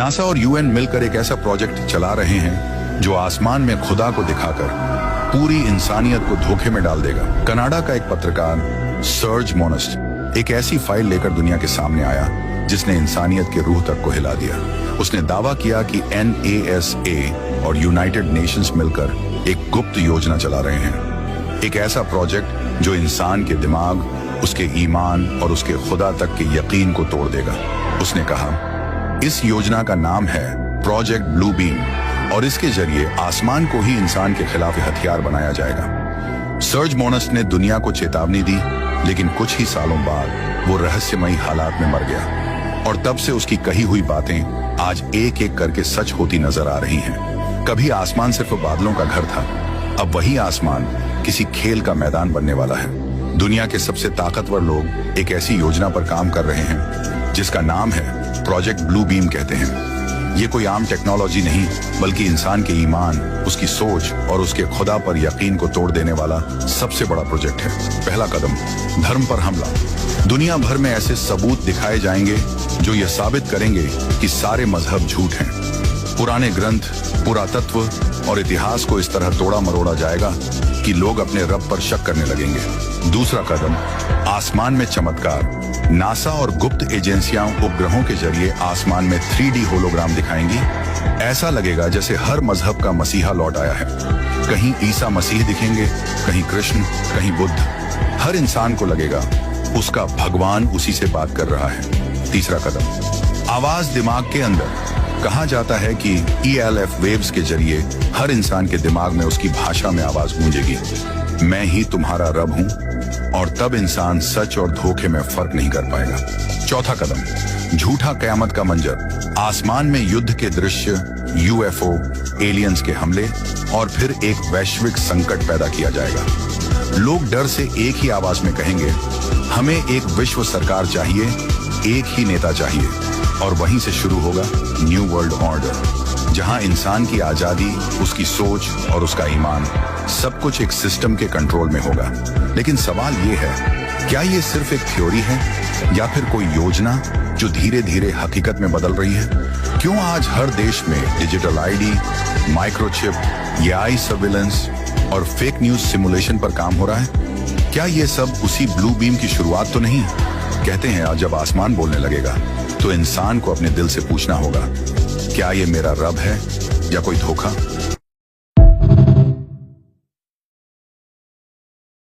NASA और UN मिलकर एक ऐसा प्रोजेक्ट चला रहे हैं जो आसमान में खुदा को दिखाकर पूरी इंसानियत को धोखे में डाल देगा। कनाडा का एक पत्रकार सर्ज मोनेस्ट एक ऐसी फाइल लेकर दुनिया के सामने आया जिसने इंसानियत के रूह तक को हिला दिया। उसने दावा किया कि NASA और यूनाइटेड नेशंस मिलकर एक गुप्त योजना चला रहे हैं, एक ऐसा प्रोजेक्ट जो इंसान के दिमाग, उसके ईमान और उसके खुदा तक के यकीन को तोड़ देगा। उसने कहा, इस योजना का नाम है प्रोजेक्ट ब्लू बीम और इसके जरिए आसमान को ही इंसान के खिलाफ हथियार बनाया जाएगा। सर्ज मोनेस्ट ने दुनिया को चेतावनी दी, लेकिन कुछ ही सालों बाद वो रहस्यमयी हालात में मर गया और तब से उसकी कही हुई बातें आज एक एक करके सच होती नजर आ रही हैं। कभी आसमान सिर्फ बादलों का घर था, अब वही आसमान किसी खेल का मैदान बनने वाला है। दुनिया के सबसे ताकतवर लोग एक ऐसी योजना पर काम कर रहे हैं जिसका नाम है प्रोजेक्ट ब्लू बीम कहते हैं। ये कोई आम टेक्नोलॉजी नहीं, बल्कि इंसान के ईमान, उसकी सोच और उसके खुदा पर यकीन को तोड़ देने वाला सबसे बड़ा प्रोजेक्ट है। पहला कदम, धर्म पर हमला। दुनिया भर में ऐसे सबूत दिखाए जाएंगे जो ये साबित करेंगे कि सारे मजहब झूठ हैं। पुराने ग्रंथ, पुरातत्व और इतिहास को इस तरह तोड़ा मरोड़ा जाएगा कि लोग अपने रब पर शक करने लगेंगे। दूसरा कदम, आसमान में चमत्कार। नासा और गुप्त एजेंसियां उपग्रहों के जरिए आसमान में 3D होलोग्राम दिखाएंगी। ऐसा लगेगा जैसे हर मजहब का मसीहा लौट आया है। कहीं ईसा मसीह दिखेंगे, कहीं कृष्ण, कहीं बुद्ध। हर इंसान को लगेगा उसका भगवान उसी से बात कर रहा है। तीसरा कदम, आवाज दिमाग के अंदर। कहा जाता है कि ELF वेव्स के जरिए हर इंसान के दिमाग में उसकी भाषा में आवाज गूंजेगी, मैं ही तुम्हारा रब हूं, और तब इंसान सच और धोखे में फर्क नहीं कर पाएगा। चौथा कदम, झूठा कयामत का मंजर। आसमान में युद्ध के दृश्य, UFO, एलियंस के हमले और फिर एक वैश्विक संकट पैदा किया जाएगा। लोग डर से एक ही आवाज में कहेंगे, हमें एक विश्व सरकार चाहिए, एक ही नेता चाहिए। और वहीं से शुरू होगा न्यू वर्ल्ड ऑर्डर, जहां इंसान की आजादी, उसकी सोच और उसका ईमान सब कुछ एक सिस्टम के कंट्रोल में होगा। लेकिन सवाल ये है, क्या ये सिर्फ एक थ्योरी है या फिर कोई योजना जो धीरे धीरे हकीकत में बदल रही है? क्यों आज हर देश में digital ID, microchip, AI surveillance और फेक न्यूज सिमुलेशन पर काम हो रहा है? क्या ये सब उसी ब्लू बीम की शुरुआत तो नहीं? कहते हैं आज जब आसमान बोलने लगेगा तो इंसान को अपने दिल से पूछना होगा, क्या ये मेरा रब है या कोई धोखा?